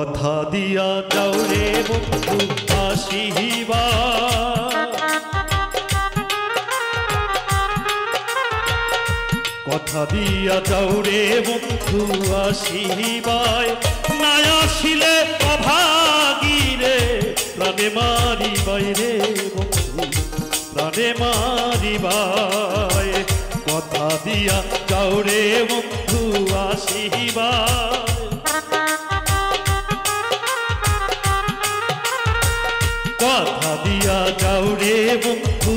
কথা দিয়া যাও রে বন্ধু আসিবা, কথা দিয়া যাও রে বন্ধু আসিবায়, না আসিলে অভাগী রে প্রাণে মারিবাই রে বন্ধু প্রাণে মারিবায়। কথা দিয়া যাও রে বন্ধু আসিবায়, কথা দিয়া যাও রে বন্ধু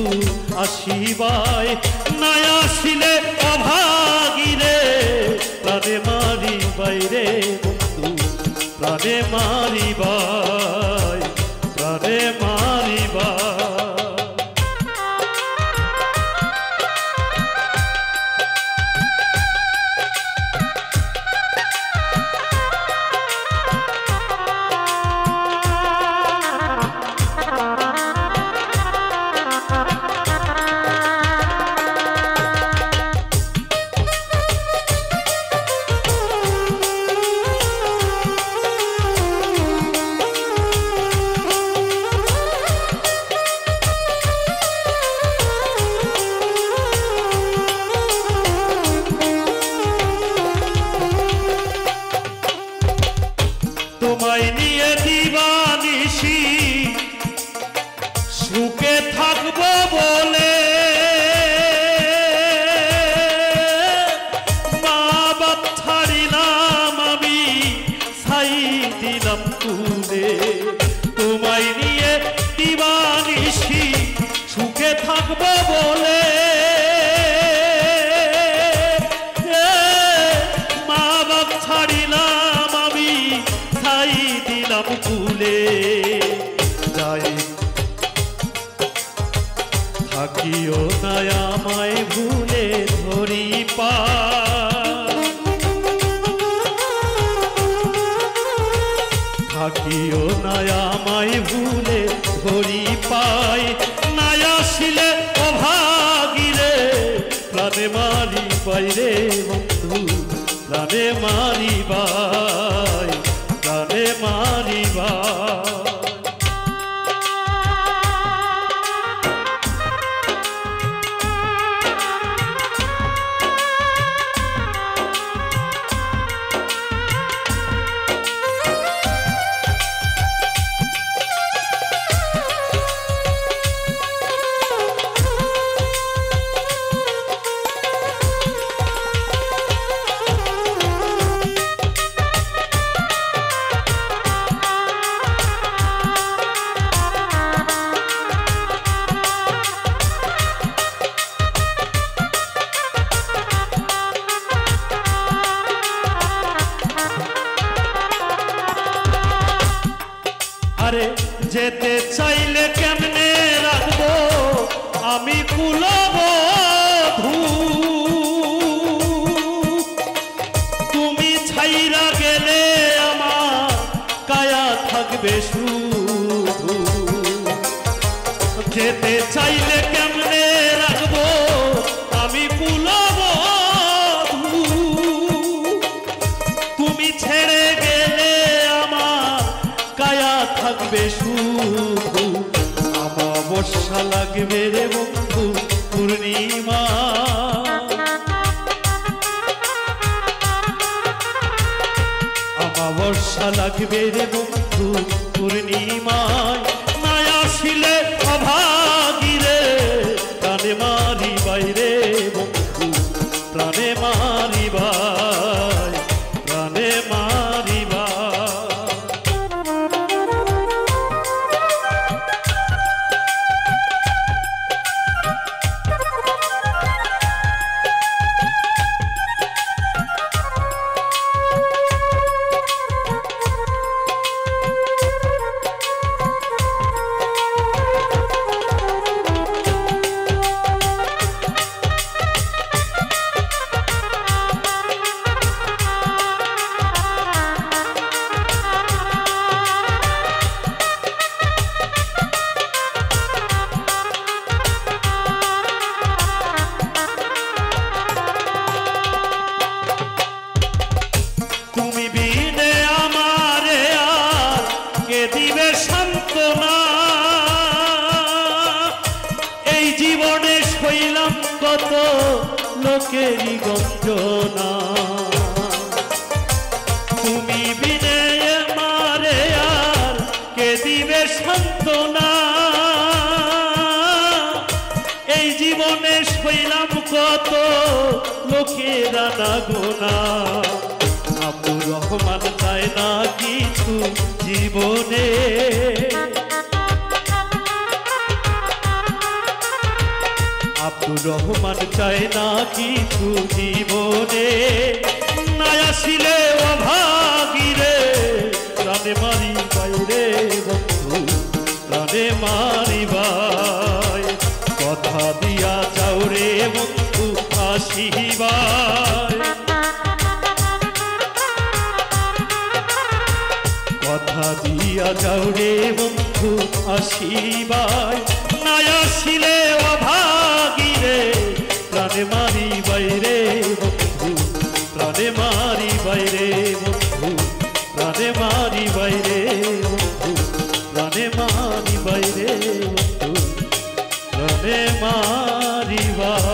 আসিবায়, না আসিলে অভাগী রে প্রাণে মারিবাই রে বন্ধু প্রাণে মারিবাই প্রাণে মারিবাই। তোমায় নিয়ে দিবানিশি সুখে থাকবো বলে, মা বাপ ছাড়িলাম আমি ছাই দিলাম তুলে। তোমায় নিয়ে দিবানিশি সুখে থাকবো বলে, মা বাপ ছাড়িলাম আমি ছাই দিলাম তুলে। যাই থাকিও না আমায় ভুলে ধরি পা, থাকিও না আমায় ভুলে ধরি পাই, না আসিলে অভাগী রে প্রাণে মারিবাই রে বন্ধু প্রাণে মারিবাই প্রাণে মারিবাই। আরে যেতে চাইলে কেমনে রাখবো আমি কুলবধূ, তুমি ছাইরা গেলে আমার কায়া থাকবে শুধু। যেতে চাইলে কেমনে রাখবো আমি কুলবধূ, তুমি ছেড়ে গেলে আমার কায়া থাকবে শুধু। অমাবস্যা লাগবে রে বন্ধু পূর্ণিমা, অমাবস্যা লাগবে রে বন্ধু পূর্ণিমায়, না আসিলে অভাগী রে প্রাণে মারিবাই রে বন্ধু প্রাণে মারিবাই প্রাণে মারিবাই। দিবে সান্ত্বনা এই জীবনে সইলাম কত লোকেরই গঞ্জনা তুমি বিনে মারে আর কে দিবে সান্ত্বনা এই জীবনে সইলাম কত লোকেরা না গোনা আব্দুর রহমান চায় না কিছু জীবনে আব্দুর রহমান চায় না কিছু জীবনে না আসিলে অভাগীরে প্রাণে মারি বাইরে বন্ধু প্রাণে মারি বাই কথা দিয়া যাও রে বন্ধু আসিবাই কথা দিয়া যাও রে বন্ধু আসিবাই না আসিলে অভাগীরে প্রাণে মারি বাইরে বন্ধু প্রাণে মারি বাইরে বন্ধু প্রাণে মারি বাইরে বন্ধু প্রাণে মারি বাইরে বন্ধু প্রাণে মারি বাই